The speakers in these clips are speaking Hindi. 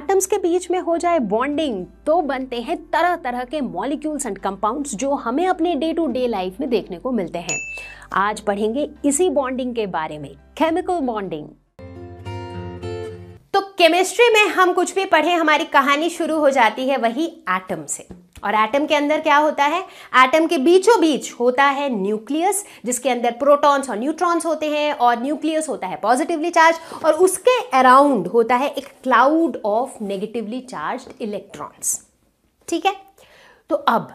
एटम्स के बीच में हो जाए बॉन्डिंग तो बनते हैं तरह तरह के मॉलिक्यूल्स एंड कंपाउंड्स जो हमें अपने डे टू डे लाइफ में देखने को मिलते हैं। आज पढ़ेंगे इसी बॉन्डिंग के बारे में, केमिकल बॉन्डिंग। तो केमिस्ट्री में हम कुछ भी पढ़े हमारी कहानी शुरू हो जाती है वही एटम से। और एटम के अंदर क्या होता है? एटम के बीचों बीच होता है न्यूक्लियस, जिसके अंदर प्रोटॉन्स और न्यूट्रॉन्स होते हैं, और न्यूक्लियस होता है पॉजिटिवली चार्ज, और उसके अराउंड होता है एक cloud of negatively charged electrons. ठीक है, तो अब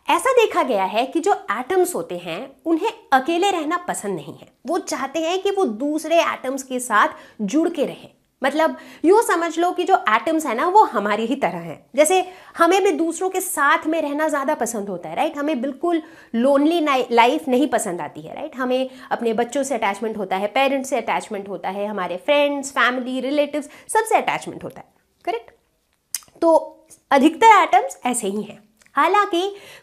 ऐसा देखा गया है कि जो एटम्स होते हैं उन्हें अकेले रहना पसंद नहीं है। वो चाहते हैं कि वो दूसरे एटम्स के साथ जुड़ के रहें। मतलब यूं समझ लो कि जो एटम्स है ना वो हमारी ही तरह हैं। जैसे हमें भी दूसरों के साथ में रहना ज़्यादा पसंद होता है, राइट। हमें बिल्कुल लोनली लाइफ नहीं पसंद आती है, राइट। हमें अपने बच्चों से अटैचमेंट होता है, पेरेंट्स से अटैचमेंट होता है, हमारे फ्रेंड्स, फैमिली, रिलेटिव्स सबसे अटैचमेंट होता है, करेक्ट। तो अधिकतर एटम्स ऐसे ही हैं। हालांकि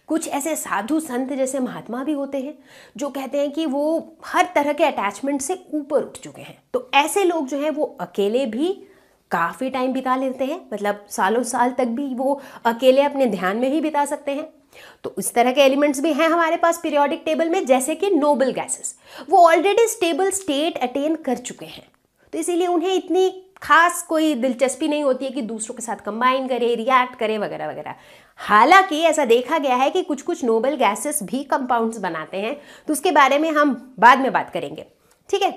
कुछ ऐसे साधु संत जैसे महात्मा भी होते हैं जो कहते हैं कि वो हर तरह के अटैचमेंट से ऊपर उठ चुके हैं। तो ऐसे लोग जो हैं वो अकेले भी काफ़ी टाइम बिता लेते हैं, मतलब सालों साल तक भी वो अकेले अपने ध्यान में ही बिता सकते हैं। तो इस तरह के एलिमेंट्स भी हैं हमारे पास पीरियोडिक टेबल में, जैसे कि नोबल गैसेस। वो ऑलरेडी स्टेबल स्टेट अटेन कर चुके हैं, तो इसीलिए उन्हें इतनी खास कोई दिलचस्पी नहीं होती है कि दूसरों के साथ कंबाइन करे, रिएक्ट करे वगैरह वगैरह। हालांकि ऐसा देखा गया है कि कुछ कुछ नोबल गैसेस भी कंपाउंड्स बनाते हैं, तो उसके बारे में हम बाद में बात करेंगे, ठीक है।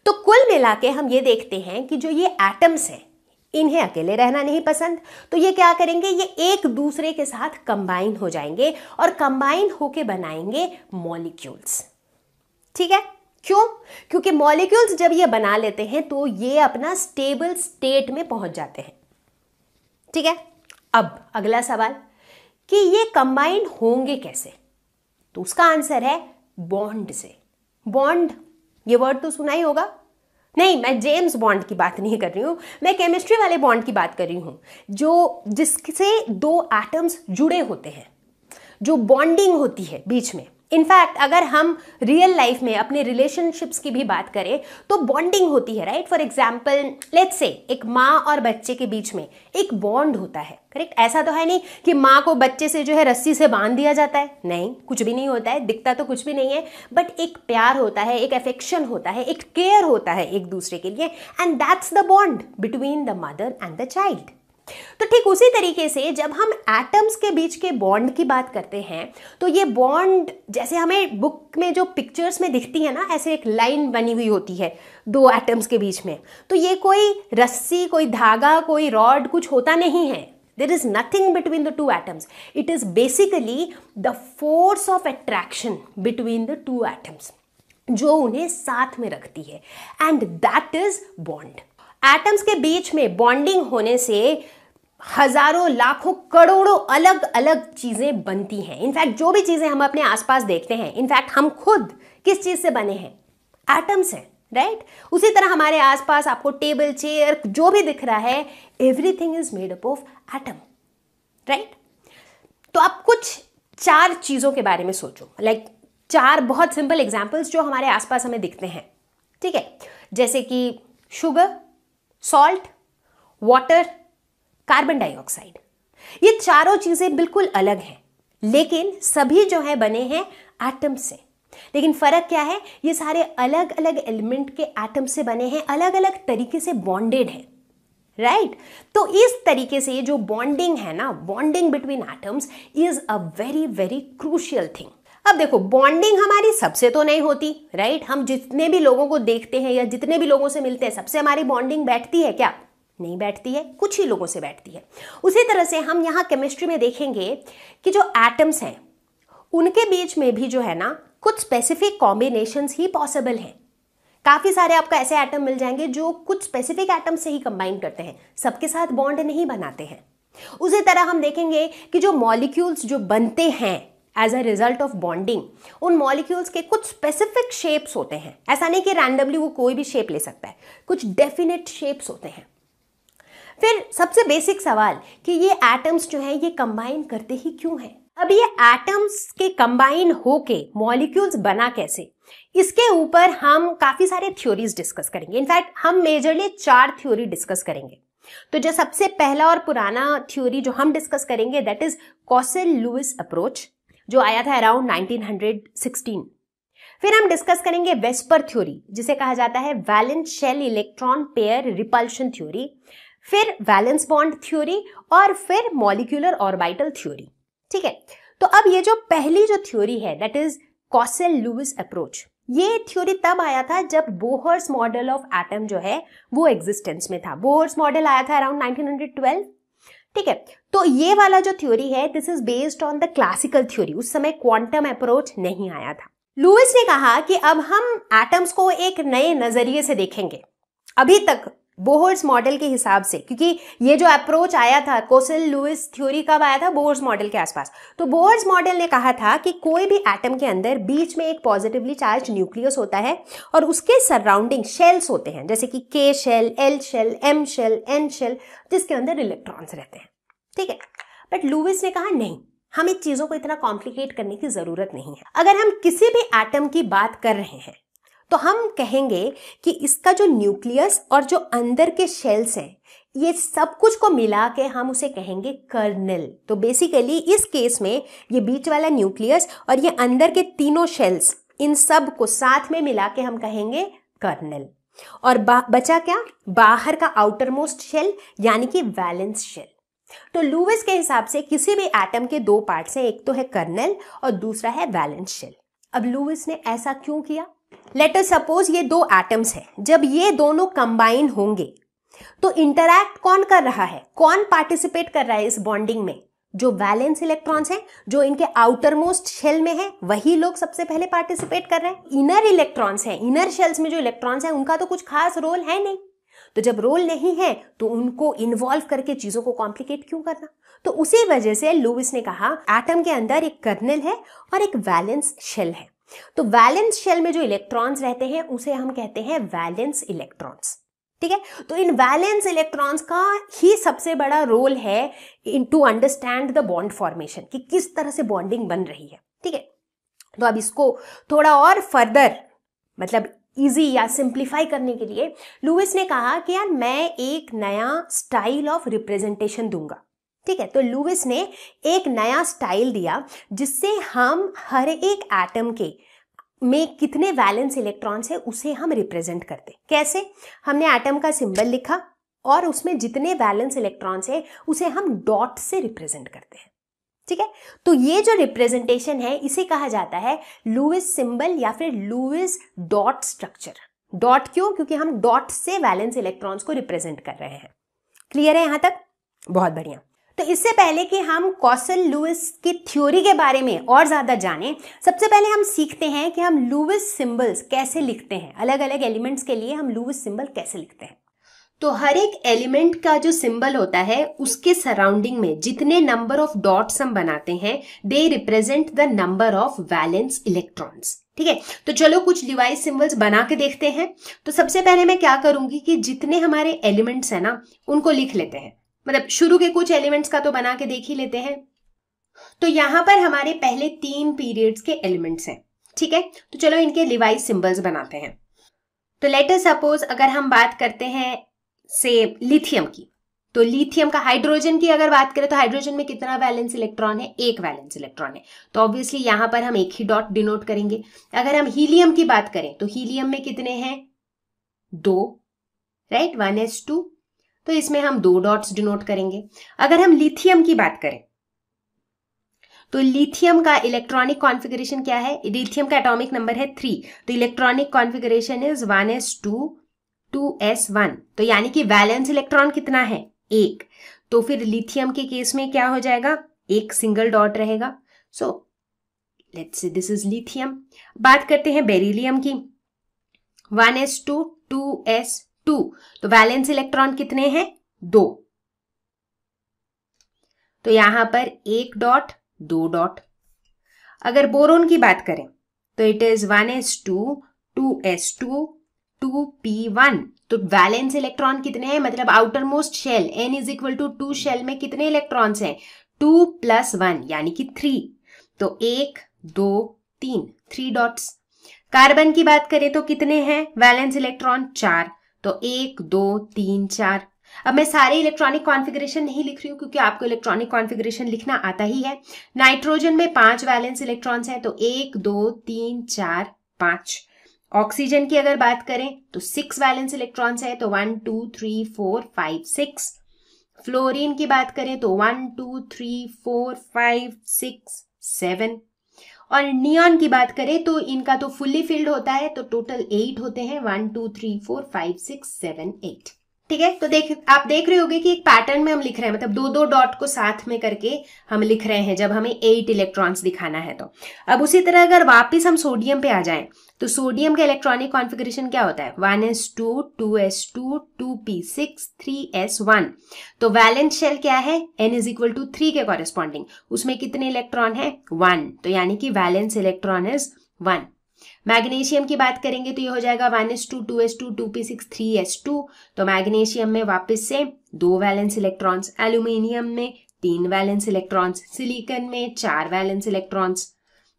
तो कुल मिला के हम ये देखते हैं कि जो ये एटम्स हैं इन्हें अकेले रहना नहीं पसंद, तो ये क्या करेंगे, ये एक दूसरे के साथ कंबाइन हो जाएंगे और कंबाइन होके बनाएंगे मॉलिक्यूल्स। ठीक है, क्यों? क्योंकि मॉलिक्यूल्स जब ये बना लेते हैं तो ये अपना स्टेबल स्टेट में पहुंच जाते हैं। ठीक है, अब अगला सवाल कि ये कंबाइन होंगे कैसे? तो उसका आंसर है बॉन्ड से। बॉन्ड, ये वर्ड तो सुना ही होगा। नहीं, मैं जेम्स बॉन्ड की बात नहीं कर रही हूं, मैं केमिस्ट्री वाले बॉन्ड की बात कर रही हूं, जो जिससे दो एटम्स जुड़े होते हैं, जो बॉन्डिंग होती है बीच में। इनफैक्ट अगर हम रियल लाइफ में अपने रिलेशनशिप्स की भी बात करें तो बॉन्डिंग होती है, right. For example let's say एक माँ और बच्चे के बीच में एक बॉन्ड होता है, करेक्ट। ऐसा तो है नहीं कि माँ को बच्चे से जो है रस्सी से बांध दिया जाता है, नहीं, कुछ भी नहीं होता है, दिखता तो कुछ भी नहीं है, बट एक प्यार होता है, एक अफेक्शन होता है, एक केयर होता है एक दूसरे के लिए, and that's the bond between the mother and the child. तो ठीक उसी तरीके से जब हम एटम्स के बीच के बॉन्ड की बात करते हैं तो ये बॉन्ड जैसे हमें बुक में जो पिक्चर्स में दिखती है ना, ऐसे एक लाइन बनी हुई होती है दो एटम्स के बीच में, तो ये कोई रस्सी, कोई धागा, कोई रॉड कुछ होता नहीं है। There is nothing between the two atoms. It is basically the force of attraction between the two atoms जो उन्हें साथ में रखती है, and that is bond. Atoms के बीच में बॉन्डिंग होने से हजारों, लाखों, करोड़ों अलग अलग चीजें बनती हैं। इनफैक्ट जो भी चीजें हम अपने आसपास देखते हैं, इनफैक्ट हम खुद किस चीज से बने हैं? एटम्स हैं, राइट। उसी तरह हमारे आसपास आपको टेबल, चेयर जो भी दिख रहा है, everything is made up of atom, right. तो आप कुछ 4 चीजों के बारे में सोचो, लाइक 4 बहुत सिंपल एग्जाम्पल्स जो हमारे आसपास हमें दिखते हैं, ठीक है। जैसे कि sugar, salt, water, carbon dioxide. ये चारों चीजें बिल्कुल अलग हैं, लेकिन सभी जो है बने हैं एटम से। लेकिन फर्क क्या है? ये सारे अलग अलग एलिमेंट के एटम से बने हैं, अलग अलग तरीके से बॉन्डेड हैं, राइट। तो इस तरीके से जो बॉन्डिंग है ना, bonding between atoms is a very very crucial thing. अब देखो, बॉन्डिंग हमारी सबसे तो नहीं होती, राइट। हम जितने भी लोगों को देखते हैं या जितने भी लोगों से मिलते हैं, सबसे हमारी बॉन्डिंग बैठती है क्या? नहीं बैठती है, कुछ ही लोगों से बैठती है। उसी तरह से हम यहाँ केमिस्ट्री में देखेंगे कि जो एटम्स हैं उनके बीच में भी जो है ना कुछ स्पेसिफिक कॉम्बिनेशंस ही पॉसिबल हैं। काफ़ी सारे आपको ऐसे एटम मिल जाएंगे जो कुछ स्पेसिफिक एटम से ही कंबाइन करते हैं, सबके साथ बॉन्ड नहीं बनाते हैं। उसी तरह हम देखेंगे कि जो मॉलिक्यूल्स जो बनते हैं as a result of bonding, उन मॉलिक्यूल्स के कुछ स्पेसिफिक शेप्स होते हैं। ऐसा नहीं कि रैंडमली वो कोई भी शेप ले सकता है, कुछ डेफिनेट शेप्स होते हैं। फिर सबसे बेसिक सवाल कि ये एटम्स जो हैं ये कंबाइन करते ही क्यों हैं? अब ये एटम्स के कंबाइन होके मॉलिक्यूल्स बना कैसे, इसके ऊपर हम काफी सारे थ्योरीज डिस्कस करेंगे। इनफैक्ट हम मेजरली 4 थ्योरी डिस्कस करेंगे। तो जो सबसे पहला और पुराना थ्योरी जो हम डिस्कस करेंगे दैट इज कॉसेल-लुईस अप्रोच, जो आया था अराउंड 1916। फिर हम डिस्कस करेंगे वेस्पर थ्योरी, जिसे कहा जाता है valence shell electron pair repulsion theory, फिर वैलेंस बॉन्ड थ्योरी और फिर मॉलिक्यूलर ऑर्बिटल थ्योरी। ठीक है, तो अब ये जो पहली जो थ्योरी है दैट इज कॉसेल-लुईस अप्रोच, ये थ्योरी तब आया था जब बोहर्स मॉडल ऑफ एटम जो है वो एग्जिस्टेंस में था। बोहर्स मॉडल आया था अराउंड 1912। ठीक है, तो ये वाला जो थ्योरी है this is based on the classical theory, उस समय क्वांटम अप्रोच नहीं आया था। लुईस ने कहा कि अब हम एटम्स को एक नए नजरिए से देखेंगे। अभी तक बोहर्स मॉडल के हिसाब से, क्योंकि ये जो अप्रोच आया था कॉसेल-लुईस थ्योरी कब आया था, बोहर्स मॉडल के आसपास। तो बोहर्स मॉडल ने कहा था कि कोई भी एटम के अंदर बीच में एक पॉजिटिवली चार्ज न्यूक्लियस होता है और उसके सराउंडिंग शेल्स होते हैं, जैसे कि K shell, L shell, M shell, N shell, जिसके अंदर इलेक्ट्रॉन्स रहते हैं। ठीक है, बट लुईस ने कहा नहीं, हमें चीजों को इतना कॉम्प्लिकेट करने की जरूरत नहीं है। अगर हम किसी भी एटम की बात कर रहे हैं तो हम कहेंगे कि इसका जो न्यूक्लियस और जो अंदर के शेल्स हैं, ये सब कुछ को मिला के हम उसे कहेंगे कर्नेल। तो बेसिकली इस केस में ये बीच वाला न्यूक्लियस और ये अंदर के तीनों शेल्स, इन सब को साथ में मिला के हम कहेंगे कर्नेल। और बचा क्या, बाहर का आउटर मोस्ट शेल यानी कि वैलेंस शेल। तो लुईस के हिसाब से किसी भी एटम के दो पार्ट्स हैं, एक तो है कर्नेल और दूसरा है वैलेंस शेल। अब लुईस ने ऐसा क्यों किया? लेट अस सपोज ये दो एटम्स हैं, जब ये दोनों कंबाइन होंगे तो इंटरैक्ट कौन कर रहा है, कौन पार्टिसिपेट कर रहा है इस बॉन्डिंग में? जो वैलेंस इलेक्ट्रॉन्स हैं, जो इनके आउटर मोस्ट शेल में है, वही लोग सबसे पहले पार्टिसिपेट कर रहे हैं। इनर इलेक्ट्रॉन्स हैं, इनर शेल्स में जो इलेक्ट्रॉन्स हैं उनका तो कुछ खास रोल है नहीं। तो जब रोल नहीं है तो उनको इन्वॉल्व करके चीजों को कॉम्प्लिकेट क्यों करना? तो उसी वजह से लुईस ने कहा एटम के अंदर एक कर्नेल है और एक वैलेंस शेल है। तो वैलेंस शेल में जो इलेक्ट्रॉन्स रहते हैं उसे हम कहते हैं वैलेंस इलेक्ट्रॉन्स। ठीक है, तो इन वैलेंस इलेक्ट्रॉन्स का ही सबसे बड़ा रोल है in to understand the bond formation, कि किस तरह से बॉन्डिंग बन रही है। ठीक है, तो अब इसको थोड़ा और फर्दर मतलब इजी या सिंप्लीफाई करने के लिए लुईस ने कहा कि यार मैं एक नया स्टाइल ऑफ रिप्रेजेंटेशन दूंगा। ठीक है, तो लुईस ने एक नया स्टाइल दिया जिससे हम हर एक एटम के में कितने वैलेंस इलेक्ट्रॉन्स है उसे हम रिप्रेजेंट करते। कैसे? हमने एटम का सिंबल लिखा और उसमें जितने वैलेंस इलेक्ट्रॉन्स है उसे हम डॉट से रिप्रेजेंट करते हैं। ठीक है, तो ये जो रिप्रेजेंटेशन है इसे कहा जाता है लुईस सिंबल या फिर लुईस डॉट स्ट्रक्चर। डॉट क्यों? क्योंकि हम डॉट से वैलेंस इलेक्ट्रॉन्स को रिप्रेजेंट कर रहे हैं। क्लियर है यहां तक? बहुत बढ़िया। तो इससे पहले कि हम कॉसेल-लुईस की थ्योरी के बारे में और ज्यादा जानें, सबसे पहले हम सीखते हैं कि हम लुईस सिंबल्स कैसे लिखते हैं। अलग अलग एलिमेंट्स के लिए हम लुईस सिंबल कैसे लिखते हैं। तो हर एक एलिमेंट का जो सिंबल होता है उसके सराउंडिंग में जितने नंबर ऑफ डॉट्स हम बनाते हैं they represent the number of valence electrons. ठीक है, तो चलो कुछ डिवाइस सिंबल्स बना के देखते हैं। तो सबसे पहले मैं क्या करूंगी कि जितने हमारे एलिमेंट्स हैं ना उनको लिख लेते हैं, मतलब शुरू के कुछ एलिमेंट्स का तो बना के देख ही लेते हैं। तो यहां पर हमारे पहले 3 पीरियड्स के एलिमेंट्स हैं। ठीक है, तो चलो इनके डिवाइस सिंबल्स बनाते हैं। तो लेट अस सपोज अगर हम बात करते हैं से लिथियम की, तो लिथियम का हाइड्रोजन की अगर बात करें तो हाइड्रोजन में कितना वैलेंस इलेक्ट्रॉन है? एक वैलेंस इलेक्ट्रॉन है, तो ऑब्वियसली यहां पर हम एक ही डॉट डिनोट करेंगे। अगर हम हीलियम की बात करें तो हीलियम में कितने हैं? 2, राइट, 1s2, तो इसमें हम 2 डॉट्स डिनोट करेंगे। अगर हम लिथियम की बात करें तो लिथियम का इलेक्ट्रॉनिक कॉन्फ़िगरेशन क्या है? लिथियम का एटॉमिक नंबर है 3, तो electronic configuration is 1s2 2s1, तो यानी कि वैलेंस इलेक्ट्रॉन कितना है? 1। तो फिर लिथियम के केस में क्या हो जाएगा? एक सिंगल डॉट रहेगा। So let's say this is lithium. बात करते हैं बेरिलियम की, 1s2 2s2, तो वैलेंस इलेक्ट्रॉन कितने हैं? 2, तो यहां पर 1 डॉट 2 डॉट। अगर बोरोन की बात करें तो it is 1s2 2s2 2p1, तो वैलेंस इलेक्ट्रॉन कितने हैं? मतलब outermost shell n is equal to 2 shell में कितने इलेक्ट्रॉन्स हैं? 2 + 1 यानी कि 3, तो 1 2 3, 3 डॉट्स। कार्बन की बात करें तो कितने हैं वैलेंस इलेक्ट्रॉन? 4, तो 1 2 3 4। अब मैं सारे इलेक्ट्रॉनिक कॉन्फ़िगरेशन नहीं लिख रही हूँ क्योंकि आपको इलेक्ट्रॉनिक कॉन्फ़िगरेशन लिखना आता ही है। नाइट्रोजन में 5 वैलेंस इलेक्ट्रॉन्स हैं, तो 1 2 3 4 5। ऑक्सीजन की अगर बात करें तो 6 वैलेंस इलेक्ट्रॉन्स है, तो 1 2 3 4 5 6। फ्लोरीन की बात करें तो 1 2 3 4 5 6 7। और नियॉन की बात करें तो इनका तो फुल्ली फिल्ड होता है, तो टोटल 8 होते हैं, 1 2 3 4 5 6 7 8। ठीक है, तो आप देख रहे होंगे कि एक पैटर्न में हम लिख रहे हैं, मतलब 2 2 डॉट को साथ में करके हम लिख रहे हैं जब हमें 8 इलेक्ट्रॉन्स दिखाना है। तो अब उसी तरह अगर वापस हम सोडियम पे आ जाएं तो सोडियम का इलेक्ट्रॉनिक कॉन्फ़िगरेशन क्या होता है, 1s2 2s2 2p6 3s1। तो वैलेंस शेल क्या है, n=3 के कॉरेस्पॉन्डिंग, उसमें कितने इलेक्ट्रॉन है, 1, तो यानी कि वैलेंस इलेक्ट्रॉन इज 1। मैग्नीशियम की बात करेंगे तो ये हो जाएगा 1s2 2s2 2p6 3s2। तो मैग्नीशियम में वापस से 2 वैलेंस इलेक्ट्रॉन्स, एल्यूमिनियम में 3 वैलेंस इलेक्ट्रॉन्स, सिलिकॉन में 4 वैलेंस इलेक्ट्रॉन्स।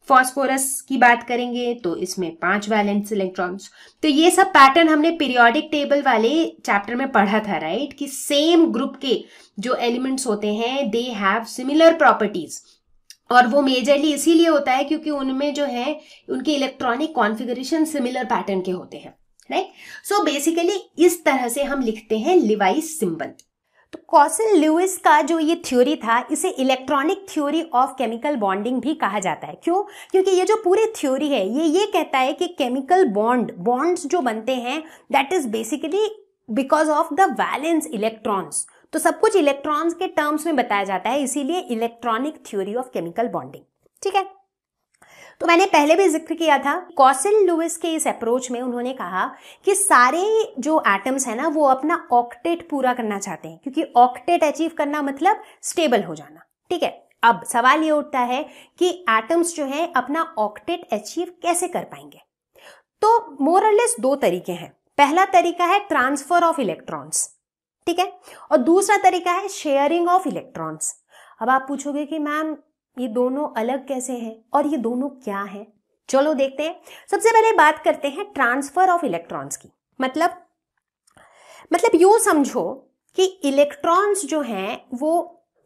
फॉस्फोरस की बात करेंगे तो इसमें 5 वैलेंस इलेक्ट्रॉन्स। तो ये सब पैटर्न हमने पीरियोडिक टेबल वाले चैप्टर में पढ़ा था, राइट, कि सेम ग्रुप के जो एलिमेंट्स होते हैं दे हैव सिमिलर प्रॉपर्टीज, और वो मेजरली इसीलिए होता है क्योंकि उनमें जो है उनके इलेक्ट्रॉनिक कॉन्फ़िगरेशन सिमिलर पैटर्न के होते हैं, राइट। सो बेसिकली इस तरह से हम लिखते हैं लिवाइस सिंबल। तो कॉसल ल्यूइस का जो ये थ्योरी था इसे electronic theory of chemical bonding भी कहा जाता है। क्यों? क्योंकि ये जो पूरी थ्योरी है ये कहता है कि केमिकल बॉन्ड्स जो बनते हैं that is basically because of the valence electrons. तो सब कुछ इलेक्ट्रॉन्स के टर्म्स में बताया जाता है, इसीलिए electronic theory of chemical bonding. ठीक है, तो मैंने पहले भी जिक्र किया था, कॉसल लुइस के इस अप्रोच में उन्होंने कहा कि सारे जो एटम्स है ना वो अपना ऑक्टेट पूरा करना चाहते हैं, क्योंकि ऑक्टेट अचीव करना मतलब स्टेबल हो जाना। ठीक है, अब सवाल ये उठता है कि एटम्स जो है अपना ऑक्टेट अचीव कैसे कर पाएंगे। तो मोर और लेस 2 तरीके हैं। पहला तरीका है ट्रांसफर ऑफ इलेक्ट्रॉन्स, ठीक है, और दूसरा तरीका है शेयरिंग ऑफ इलेक्ट्रॉन्स। अब आप पूछोगे कि मैम ये दोनों अलग कैसे हैं और ये दोनों क्या हैं? चलो देखते हैं। सबसे पहले बात करते हैं ट्रांसफर ऑफ इलेक्ट्रॉन्स की। मतलब यूं समझो कि इलेक्ट्रॉन्स जो हैं वो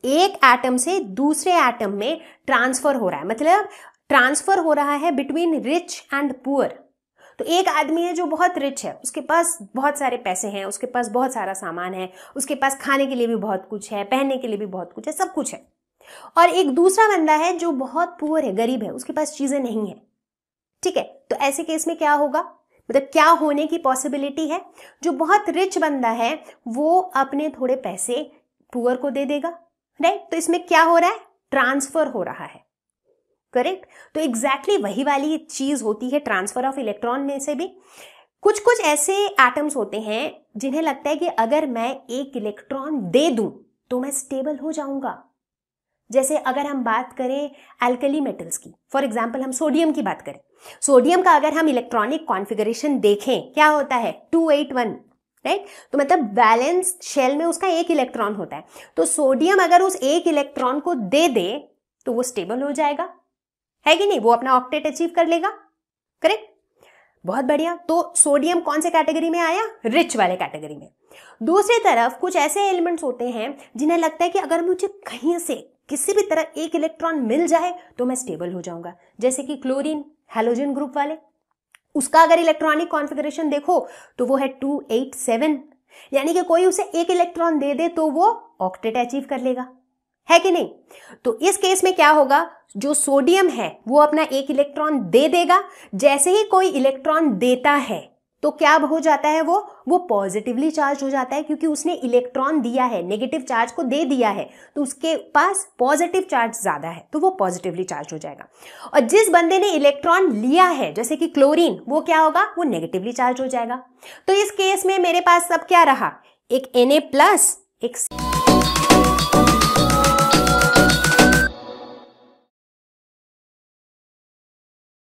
एक एटम से दूसरे एटम में ट्रांसफर हो रहा है, मतलब ट्रांसफर हो रहा है बिटवीन रिच एंड पुअर। तो एक आदमी है जो बहुत रिच है, उसके पास बहुत सारे पैसे हैं, उसके पास बहुत सारा सामान है, उसके पास खाने के लिए भी बहुत कुछ है, पहनने के लिए भी बहुत कुछ है, सब कुछ है। और एक दूसरा बंदा है जो बहुत पुअर है, गरीब है, उसके पास चीजें नहीं है। ठीक है, तो ऐसे केस में क्या होगा, मतलब क्या होने की पॉसिबिलिटी है? जो बहुत रिच बंदा है वो अपने थोड़े पैसे पुअर को दे देगा, राइट। तो इसमें क्या हो रहा है, ट्रांसफर हो रहा है, करेक्ट। तो एग्जैक्टली वही वाली चीज होती है ट्रांसफर ऑफ इलेक्ट्रॉन में से भी। कुछ ऐसे एटम्स होते हैं जिन्हें लगता है कि अगर मैं एक इलेक्ट्रॉन दे दूं तो मैं स्टेबल हो जाऊंगा। जैसे अगर हम बात करें एल्कली मेटल्स की, फॉर एग्जाम्पल हम सोडियम की बात करें, सोडियम का अगर हम इलेक्ट्रॉनिक कॉन्फ़िगरेशन देखें क्या होता है, 281, राइट। तो मतलब वैलेंस शेल में उसका एक इलेक्ट्रॉन होता है। तो सोडियम अगर उस एक इलेक्ट्रॉन को दे दे तो वो स्टेबल हो जाएगा, है कि नहीं, वो अपना ऑक्टेट अचीव कर लेगा, करेक्ट। बहुत बढ़िया। तो सोडियम कौन से कैटेगरी में आया, रिच वाले कैटेगरी में। दूसरी तरफ कुछ ऐसे एलिमेंट्स होते हैं जिन्हें लगता है कि अगर मुझे कहीं से किसी भी तरह एक इलेक्ट्रॉन मिल जाए तो मैं स्टेबल हो जाऊंगा, जैसे कि क्लोरीन, हैलोजन ग्रुप वाले। उसका अगर इलेक्ट्रॉनिक कॉन्फ़िगरेशन देखो तो वो है 287, यानी कि कोई उसे एक इलेक्ट्रॉन दे दे तो वो ऑक्टेट अचीव कर लेगा, है कि नहीं। तो इस केस में क्या होगा, जो सोडियम है वो अपना एक इलेक्ट्रॉन दे देगा, जैसे ही कोई इलेक्ट्रॉन देता है तो क्या हो जाता है, वो पॉजिटिवली चार्ज हो जाता है, क्योंकि उसने इलेक्ट्रॉन दिया है, नेगेटिव चार्ज को दे दिया है, तो उसके पास पॉजिटिव चार्ज ज्यादा है, तो वो पॉजिटिवली चार्ज हो जाएगा। और जिस बंदे ने इलेक्ट्रॉन लिया है जैसे कि क्लोरीन, वो क्या होगा, वो नेगेटिवली चार्ज हो जाएगा। तो इस केस में मेरे पास सब क्या रहा, एक Na+, एक